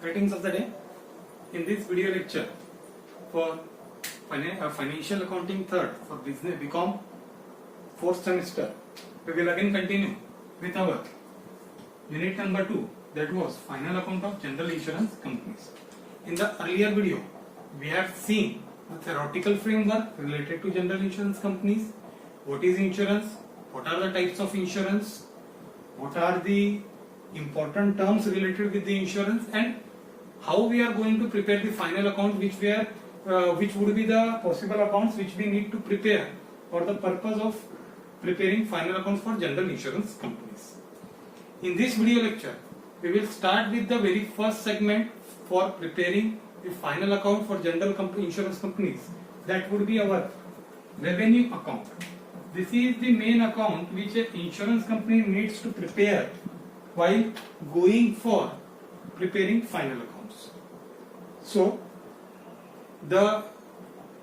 Greetings of the day. In this video lecture for financial accounting third for business BCom fourth semester, we will again continue with our unit number 2, that was final account of general insurance companies. In the earlier video, we have seen the theoretical framework related to general insurance companies. What is insurance? What are the types of insurance? What are the important terms related with the insurance, and how we are going to prepare the final account, which would be the possible accounts which we need to prepare for the purpose of preparing final accounts for general insurance companies. In this video lecture, we will start with the very first segment for preparing the final account for general insurance companies. That would be our revenue account. This is the main account which an insurance company needs to prepare while going for preparing final accounts. So, the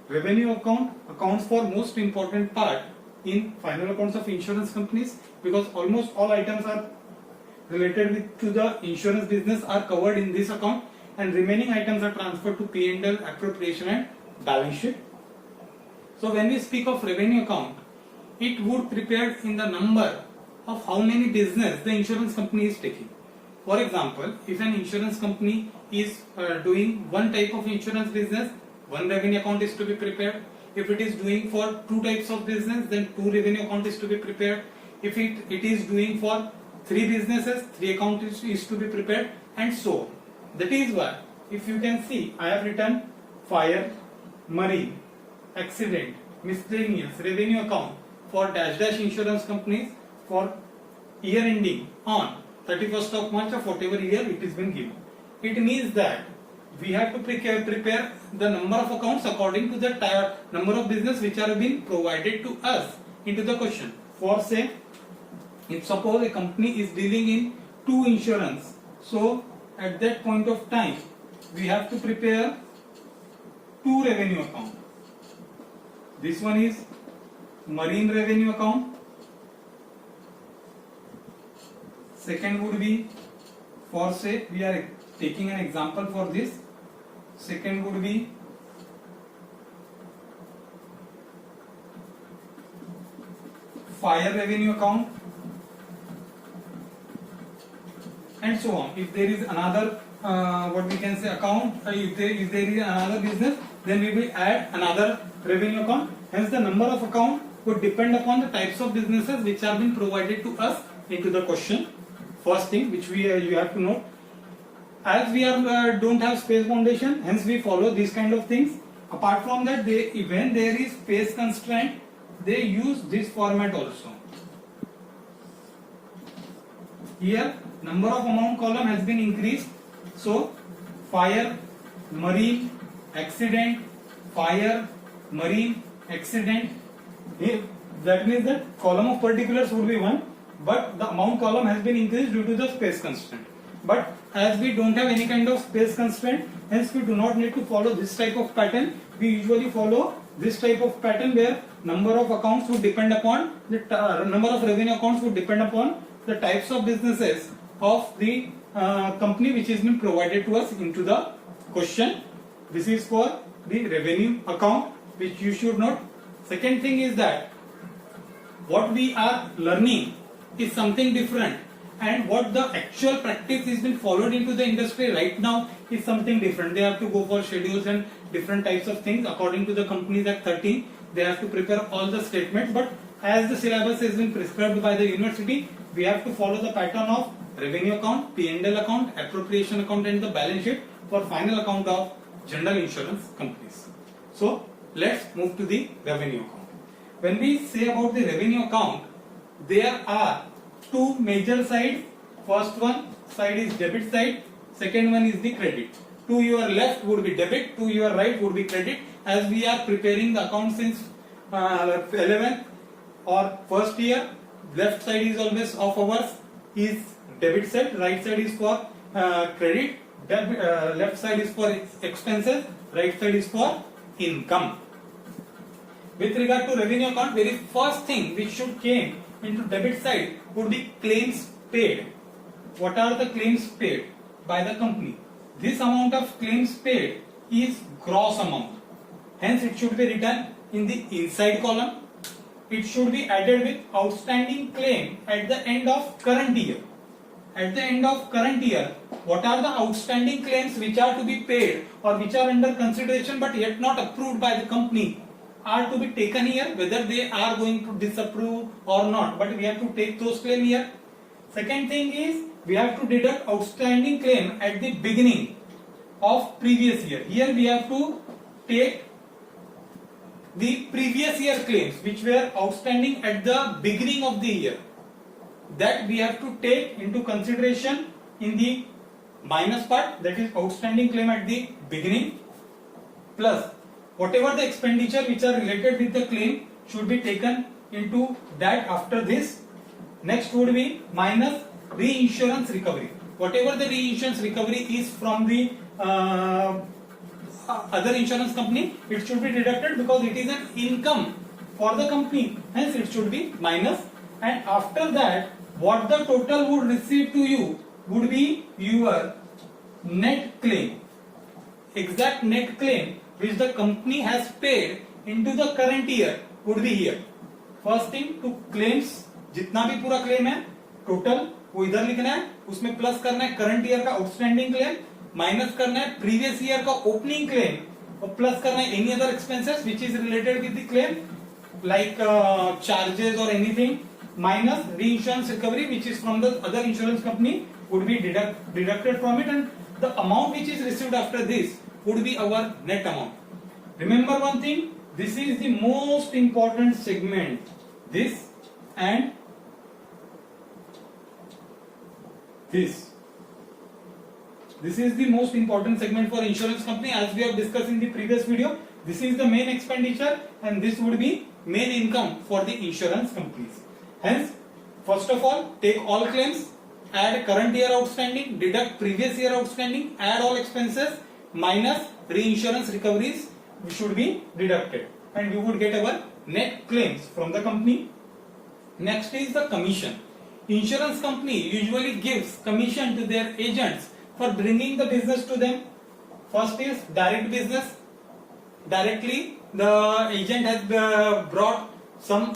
revenue account accounts for most important part in final accounts of insurance companies, because almost all items are related to the insurance business are covered in this account, and remaining items are transferred to P&L, appropriation and balance sheet. So when we speak of revenue account, it would prepare in the number of how many business the insurance company is taking. For example, if an insurance company is doing one type of insurance business, one revenue account is to be prepared. If it is doing for two types of business, then two revenue account is to be prepared. If it is doing for three businesses, three account is to be prepared, and so on. That is why, if you can see, I have written fire, marine, accident, miscellaneous, revenue account for dash insurance companies for year ending on 31st of March of whatever year it has been given. It means that we have to prepare the number of accounts according to the number of business which are being provided to us into the question. For say, if suppose a company is dealing in two insurance, so at that point of time we have to prepare two revenue account. This one is marine revenue account. Second would be, for say, we are taking an example for this. Second would be fire revenue account, and so on. If there is another what we can say account, if there is another business, then we will add another revenue account. Hence the number of account would depend upon the types of businesses which are being provided to us into the question. First thing which you have to know, as we are don't have space foundation, hence we follow these kind of things. Apart from that, when there is space constraint, they use this format also. Here number of amount column has been increased, so fire, marine, accident, fire, marine, accident. That means that column of particulars would be 1, but the amount column has been increased due to the space constraint. But as we don't have any kind of space constraint, hence we do not need to follow this type of pattern. We usually follow this type of pattern where number of accounts would depend upon the number of revenue accounts would depend upon the types of businesses of the company which is being provided to us into the question. This is for the revenue account, which you should note. Second thing is that what we are learning is something different, and what the actual practice is being followed into the industry right now is something different. They have to go for schedules and different types of things according to the Companies Act 13. They have to prepare all the statements, but as the syllabus has been prescribed by the university, we have to follow the pattern of revenue account, P&L account, appropriation account and the balance sheet for final account of general insurance companies. So let's move to the revenue account. When we say about the revenue account, there are two major sides. First one side is debit side, second one is the credit. To your left would be debit, to your right would be credit. As we are preparing the account since 11th or first year, left side is always of ours is debit side, right side is for credit, left side is for expenses, right side is for income. With regard to revenue account, very first thing which should came into debit side would be claims paid. What are the claims paid by the company? this amount of claims paid is gross amount. Hence it should be written in the inside column. It should be added with outstanding claim at the end of current year. At the end of current year, what are the outstanding claims which are to be paid or which are under consideration but yet not approved by the company are to be taken here, whether they are going to disapprove or not, but we have to take those claims here. Second thing is, we have to deduct outstanding claim at the beginning of previous year. Here we have to take the previous year claims which were outstanding at the beginning of the year. That we have to take into consideration in the minus part, that is outstanding claim at the beginning, plus whatever the expenditure which are related with the claim should be taken into that after this. Next would be minus reinsurance recovery. Whatever the reinsurance recovery is from the other insurance company, it should be deducted because it is an income for the company. Hence it should be minus. And after that, what the total would receive to you would be your net claim. Exact net claim which the company has paid into the current year would be here. First thing, to claims, जितना भी पूरा claim है total वो इधर लिखना है, उसमें plus करना है करंट ईयर का आउटस्टैंडिंग क्लेम, माइनस करना है प्रीवियस ईयर का ओपनिंग क्लेम और प्लस करना है any other expenses which is related with the claim like charges और anything, minus reinsurance recovery which is from the other insurance company would be deducted from it, and the amount which is received after this would be our net amount. Remember one thing, this is the most important segment, this and this. This is the most important segment for insurance company, as we have discussed in the previous video. This is the main expenditure and this would be main income for the insurance companies. Hence, first of all, take all claims, add current year outstanding, deduct previous year outstanding, add all expenses, minus reinsurance recoveries should be deducted, and you would get our net claims from the company. Next is the commission. Insurance company usually gives commission to their agents for bringing the business to them. First is direct business. Directly, the agent has brought some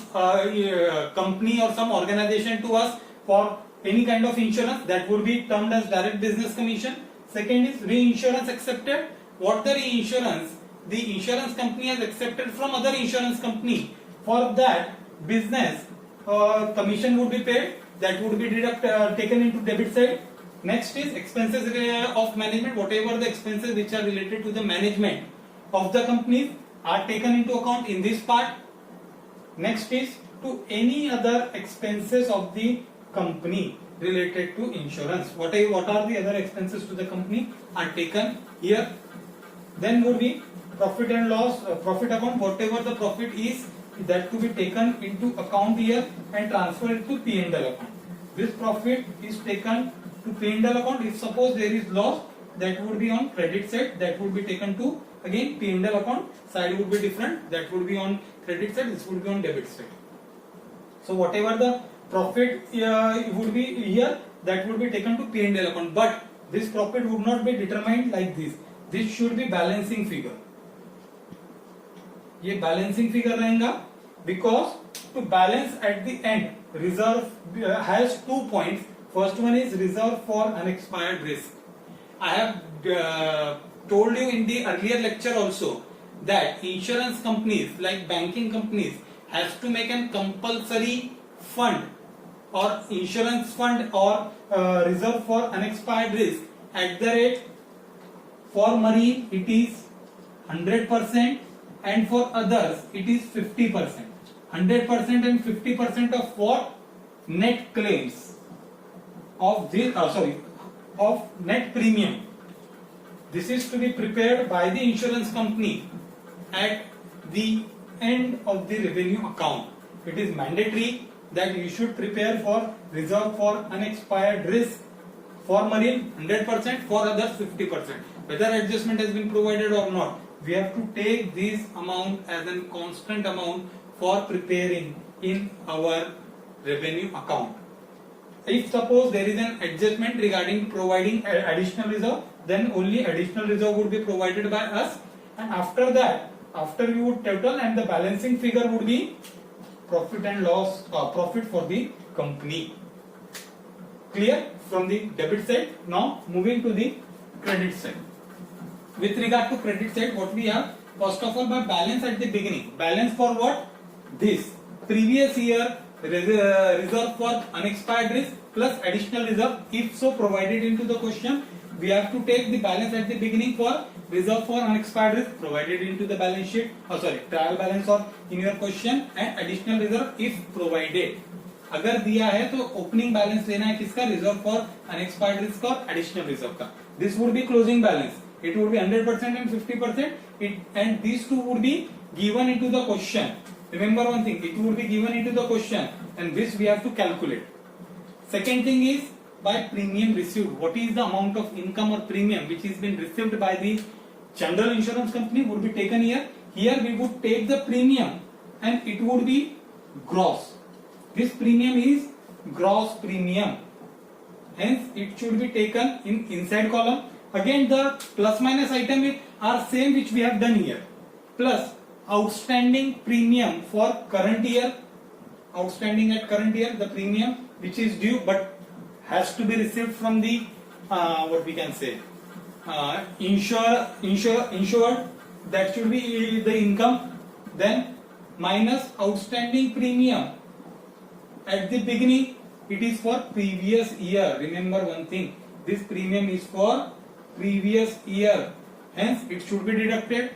company or some organization to us for any kind of insurance, that would be termed as direct business commission. Second is reinsurance accepted. What the reinsurance the insurance company has accepted from other insurance company, for that business commission would be paid, that would be taken into debit side. Next is expenses of management. Whatever the expenses which are related to the management of the company are taken into account in this part. Next is to any other expenses of the company related to insurance. What are the other expenses to the company are taken here. Then would be profit and loss, profit account. Whatever the profit is, that to be taken into account here and transferred to P&L account. This profit is taken to P&L account. If suppose there is loss, that would be on credit side, that would be taken to again P&L account. Side would be different, that would be on credit side, this would be on debit side. So whatever the profit would be here, that would be taken to P&L account, but this profit would not be determined like this. This should be balancing figure. ये balancing figure रहेगा, because to balance at the end, reserve has 2 points. First one is reserve for unexpired risk. I have told you in the earlier lecture also that insurance companies like banking companies has to make a compulsory fund or insurance fund or reserve for unexpired risk at the rate. For marine it is 100% and for others it is 50%. 100% and 50% of what? Net claims of this of net premium. This is to be prepared by the insurance company at the end of the revenue account. It is mandatory that you should prepare for reserve for unexpired risk. For marine 100%, for others 50%. Whether adjustment has been provided or not, we have to take this amount as a constant amount for preparing in our revenue account. if suppose there is an adjustment regarding providing additional reserve, then only additional reserve would be provided by us, and after that, after we would total, and the balancing figure would be profit and loss, profit for the company. Clear from the debit side. Now moving to the credit side. With regard to credit side, what we have, first of all, by balance at the beginning. Balance for what? This previous year reserve for unexpired risk plus additional reserve, if so provided into the question. We have to take the balance at the beginning for reserve for unexpired risk provided into the balance sheet, trial balance or in your question, and additional reserve if provided. अगर दिया है तो opening balance लेना है किसका? Reserve for unexpired risk और additional reserve का. This would be closing balance. It would be 100% and 50%. And these two would be given into the question. Remember one thing, it would be given into the question, and this we have to calculate. Second thing is by premium received. What is the amount of income or premium which is been received by the general insurance company would be taken here. Here we would take the premium and it would be gross. This premium is gross premium. Hence it should be taken in inside column. Again the plus minus item are same which we have done here. Plus outstanding premium for current year. Outstanding at current year, the premium which is due but has to be received from the what we can say insured. That should be the income. Then minus outstanding premium at the beginning, it is for previous year. Remember one thing, this premium is for previous year, hence it should be deducted.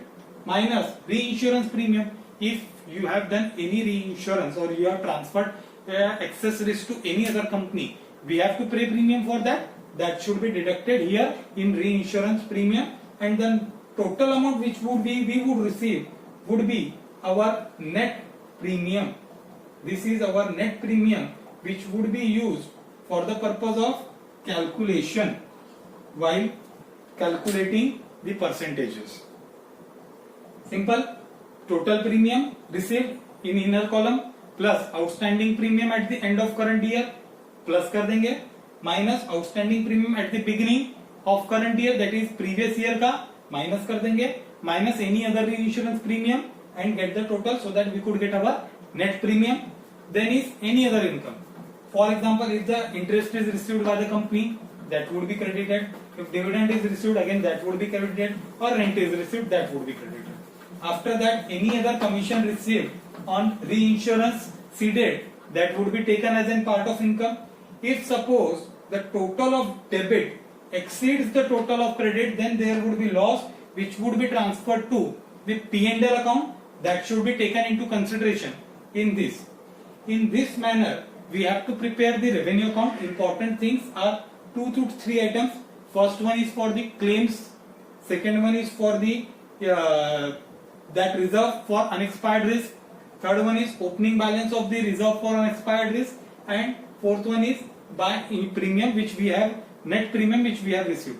Minus reinsurance premium, if you have done any reinsurance or you have transferred excess risk to any other company, we have to pay premium for that. That should be deducted here in reinsurance premium, and then total amount which would be we would receive would be our net premium. This is our net premium which would be used for the purpose of calculation while calculating the percentages. Simple. Total premium received in inner column plus outstanding premium at the end of current year plus कर देंगे, minus outstanding premium at the beginning of current year, that is previous year का minus कर देंगे, minus any other reinsurance premium and get the total so that we could get our net premium. Then is any other income. For example, if the interest is received by the company, that would be credited. If dividend is received, again that would be credited, or rent is received, that would be credited. After that, any other commission received on reinsurance ceded, that would be taken as a part of income. If suppose the total of debit exceeds the total of credit, then there would be loss which would be transferred to the P&L account. That should be taken into consideration in this. In this manner, we have to prepare the revenue account. Important things are 2 to 3 items. First one is for the claims. Second one is for the that reserve for unexpired risk. Third one is opening balance of the reserve for unexpired risk, and fourth one is by premium which we have, net premium which we have received.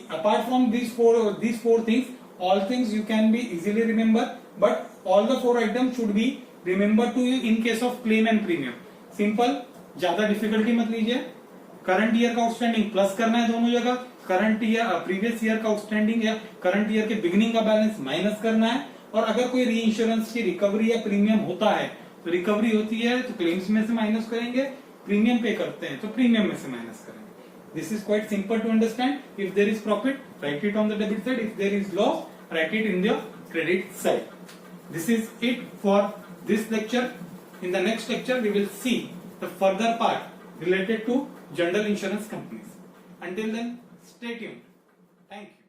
Apart from these four things, all things you can be easily remember, but all the 4 items should be remembered to you in case of claim and premium. Simple, ज्यादा difficulty मत लीजिए. Current year का outstanding plus करना है दोनों जगह. Current year previous year का outstanding या करंट ईयर के बिगिनिंग का बैलेंस माइनस करना है. और अगर कोई री इंश्योरेंस की रिकवरी या प्रीमियम होता है तो रिकवरी होती है तो क्लेम्स में से माइनस करेंगे, प्रीमियम पे करते हैं तो प्रीमियम में से माइनस करेंगे. This is quite simple to understand. If there is profit, write it on the debit side. If there is loss, write it in the credit side. This is it for this lecture. In the next lecture, we will see the further part related to general insurance companies. Until then, stay tuned. Thank you.